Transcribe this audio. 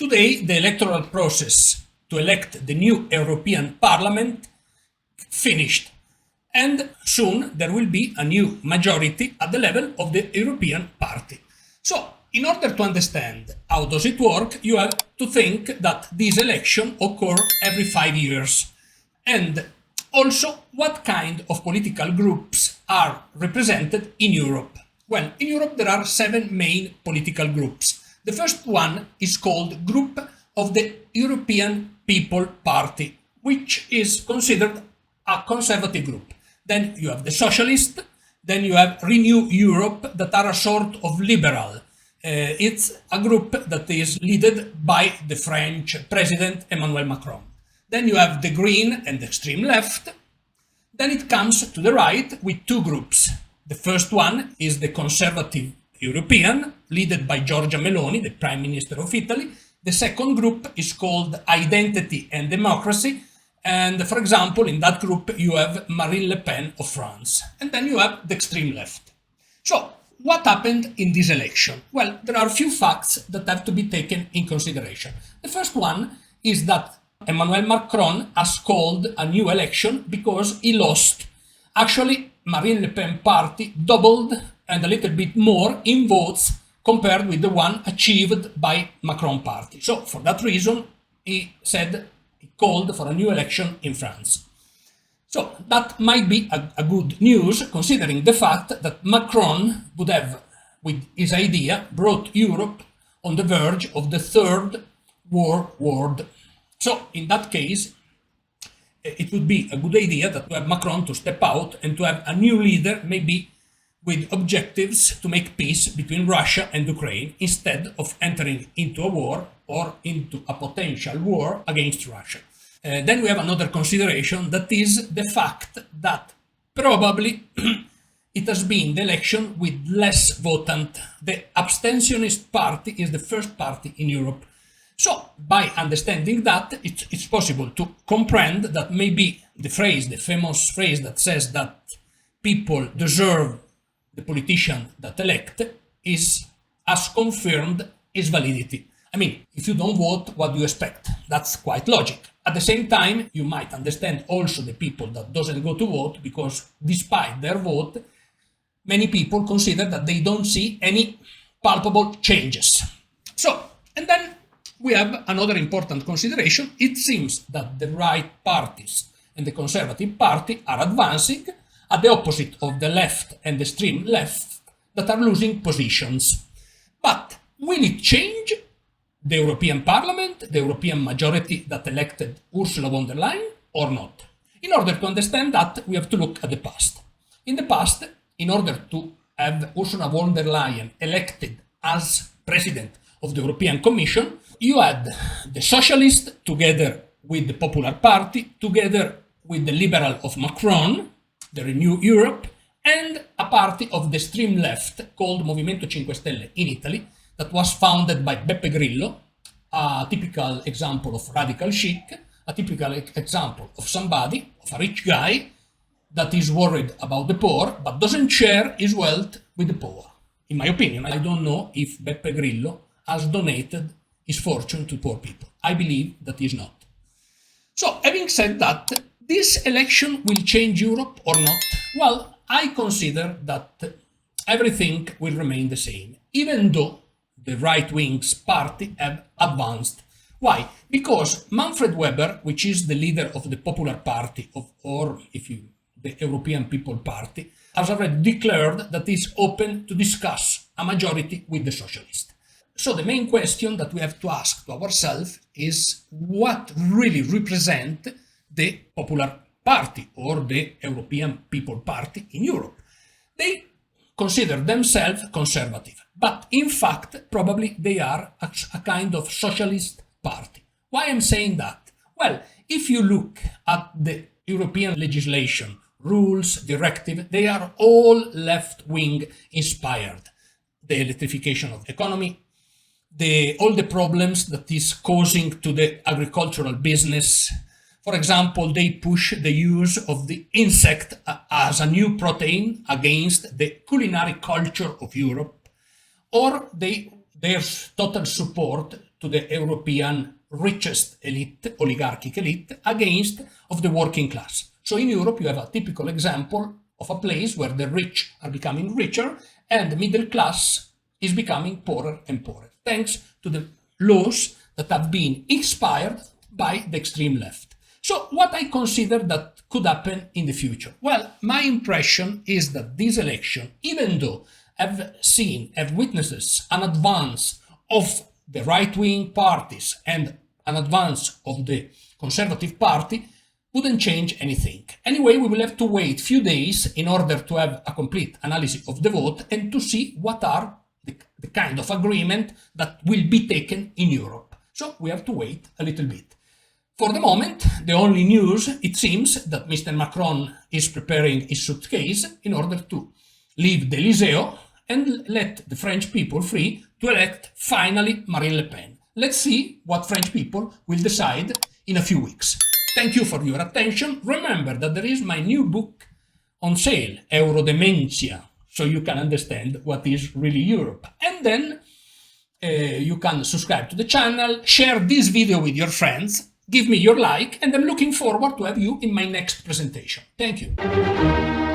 Today, the electoral process to elect the new European Parliament finished, and soon there will be a new majority at the level of the European Party. So, in order to understand how does it work, you have to think that this election occurs every 5 years. And also, what kind of political groups are represented in Europe? Well, in Europe there are 7 main political groups. The first one is called Group of the European People Party, which is considered a conservative group. Then you have the Socialists, then you have Renew Europe, that are a sort of liberal. It's a group that is led by the French President Emmanuel Macron. Then you have the Green and the extreme left. Then it comes to the right with 2 groups. The first one is the Conservative European, led by Giorgia Meloni, the Prime Minister of Italy. The second group is called Identity and Democracy. And for example, in that group, you have Marine Le Pen of France. And then you have the extreme left. So, what happened in this election? Well, there are a few facts that have to be taken in consideration. The first one is that Emmanuel Macron has called a new election because he lost. Actually, Marine Le Pen party doubled and a little bit more in votes compared with the one achieved by Macron party. So, for that reason, he called for a new election in France. So that might be a good news, considering the fact that Macron would have, with his idea, brought Europe on the verge of the third world. So in that case, it would be a good idea that to have Macron to step out and to have a new leader, maybe with objectives to make peace between Russia and Ukraine, instead of entering into a war or into a potential war against Russia. Then we have another consideration, that is the fact that probably it has been the election with less votant. The abstentionist party is the first party in Europe. So, by understanding that, it's possible to comprehend that maybe the famous phrase that says that people deserve the politician that elect is, as confirmed, its validity. I mean, if you don't vote, what do you expect? That's quite logic. At the same time, you might understand also the people that doesn't go to vote, because despite their vote, many people consider that they don't see any palpable changes. So, and then we have another important consideration. It seems that the right parties and the Conservative Party are advancing at the opposite of the left and the extreme left that are losing positions. But will it change the European Parliament, the European majority that elected Ursula von der Leyen, or not? In order to understand that, we have to look at the past. In the past, in order to have Ursula von der Leyen elected as president of the European Commission, you had the Socialists together with the Popular Party, together with the Liberal of Macron, the Renew Europe, and a party of the extreme left called Movimento 5 Stelle in Italy, that was founded by Beppe Grillo, a typical example of radical chic, a typical example of somebody, of a rich guy, that is worried about the poor, but doesn't share his wealth with the poor. In my opinion, I don't know if Beppe Grillo has donated his fortune to poor people. I believe that he is not. So, having said that, this election will change Europe or not? Well, I consider that everything will remain the same, even though the right-wing's party have advanced. Why? Because Manfred Weber, which is the leader of the Popular Party, the European People Party, has already declared that he is open to discuss a majority with the Socialists. So the main question that we have to ask to ourselves is what really represent the Popular Party or the European People Party in Europe. They consider themselves conservative, but in fact probably they are a kind of socialist party. Why I'm saying that? Well, if you look at the European legislation, rules, directive, they are all left-wing inspired. The electrification of the economy, all the problems that is causing to the agricultural business. For example, they push the use of the insect as a new protein against the culinary culture of Europe, or their total support to the European richest elite, oligarchic elite, against of the working class. So in Europe, you have a typical example of a place where the rich are becoming richer and the middle class is becoming poorer and poorer, thanks to the laws that have been inspired by the extreme left. So what I consider that could happen in the future? Well, my impression is that this election, even though I've witnessed an advance of the right-wing parties and an advance of the Conservative Party, wouldn't change anything. Anyway, we will have to wait a few days in order to have a complete analysis of the vote and to see what are the kind of agreement that will be taken in Europe. So we have to wait a little bit. For the moment, the only news, it seems, that Mr. Macron is preparing his suitcase in order to leave the Elysée and let the French people free to elect finally Marine Le Pen. Let's see what French people will decide in a few weeks. Thank you for your attention. Remember that there is my new book on sale, Eurodementia, so you can understand what is really Europe. And then you can subscribe to the channel, share this video with your friends, give me your like, and I'm looking forward to have you in my next presentation. Thank you.